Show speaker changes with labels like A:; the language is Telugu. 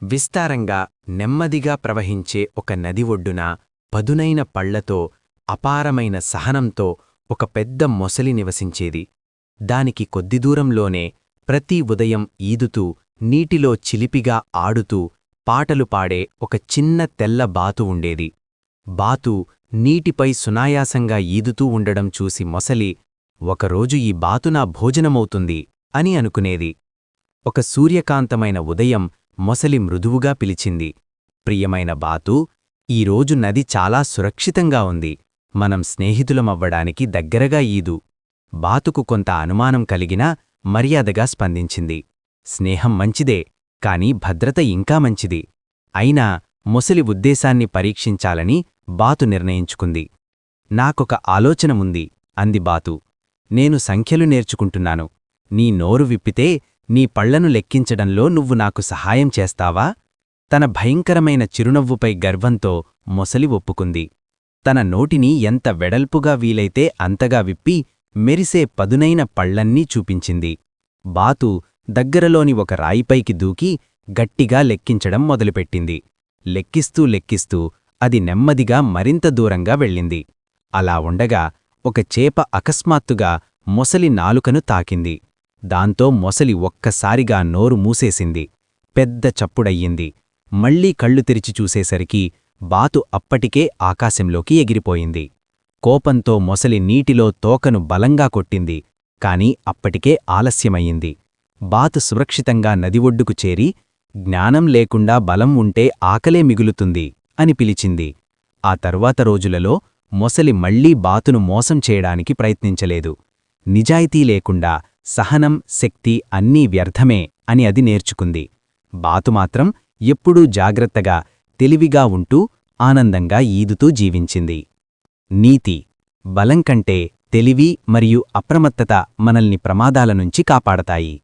A: విస్తారంగా నెమ్మదిగా ప్రవహించే ఒక నది ఒడ్డున పదునైన పళ్లతో అపారమైన సహనంతో ఒక పెద్ద మొసలి నివసించేది. దానికి కొద్ది దూరంలోనే ప్రతి ఉదయం ఈదుతూ నీటిలో చిలిపిగా ఆడుతూ పాటలు పాడే ఒక చిన్న తెల్ల బాతు ఉండేది. బాతు నీటిపై సునాయాసంగా ఈదుతూ ఉండడం చూసి మొసలి, ఒకరోజు ఈ బాతు నా భోజనమవుతుంది అని అనుకునేది. ఒక సూర్యకాంతమైన ఉదయం మొసలి మృదువుగా పిలిచింది, ప్రియమైన బాతూ, ఈరోజు నది చాలా సురక్షితంగా ఉంది. మనం స్నేహితులమవ్వడానికి దగ్గరగా ఈదు. బాతుకు కొంత అనుమానం కలిగినా మర్యాదగా స్పందించింది. స్నేహం మంచిదే, కాని భద్రత ఇంకా మంచిది. అయినా మొసలి ఉద్దేశాన్ని పరీక్షించాలని బాతు నిర్ణయించుకుంది. నాకొక ఆలోచన ఉంది అంది బాతు. నేను సంఖ్యలు నేర్చుకుంటున్నాను. నీ నోరు విప్పితే నీ పళ్లను లెక్కించడంలో నువ్వు నాకు సహాయం చేస్తావా? తన భయంకరమైన చిరునవ్వుపై గర్వంతో మొసలి ఒప్పుకుంది. తన నోటిని ఎంత వెడల్పుగా వీలైతే అంతగా విప్పి మెరిసే పదునైన పళ్లన్నీ చూపించింది. బాతు దగ్గరలోని ఒక రాయిపైకి దూకి గట్టిగా లెక్కించడం మొదలుపెట్టింది. లెక్కిస్తూ అది నెమ్మదిగా మరింత దూరంగా వెళ్ళింది. అలా ఉండగా ఒక చేప అకస్మాత్తుగా మొసలి నాలుకను తాకింది. దాంతో మొసలి ఒక్కసారిగా నోరు మూసేసింది. పెద్ద చప్పుడయ్యింది. మళ్లీ కళ్ళు తెరిచి చూసేసరికి బాతు అప్పటికే ఆకాశంలోకి ఎగిరిపోయింది. కోపంతో మొసలి నీటిలో తోకను బలంగా కొట్టింది. కాని అప్పటికే ఆలస్యమయ్యింది. బాతు సురక్షితంగా నది ఒడ్డుకు చేరి, జ్ఞానం లేకుండా బలం ఉంటే ఆకలే మిగులుతుంది అని పిలిచింది. ఆ తరువాత రోజులలో మొసలి మళ్లీ బాతును మోసం చేయడానికి ప్రయత్నించలేదు. నిజాయితీ లేకుండా సహనం, శక్తి అన్నీ వ్యర్థమే అని అది నేర్చుకుంది. బాతు మాత్రం ఎప్పుడూ జాగ్రత్తగా, తెలివిగా ఉంటూ ఆనందంగా ఈదుతూ జీవించింది. నీతి: బలం కంటే తెలివి మరియు అప్రమత్తత మనల్ని ప్రమాదాల నుంచి కాపాడతాయి.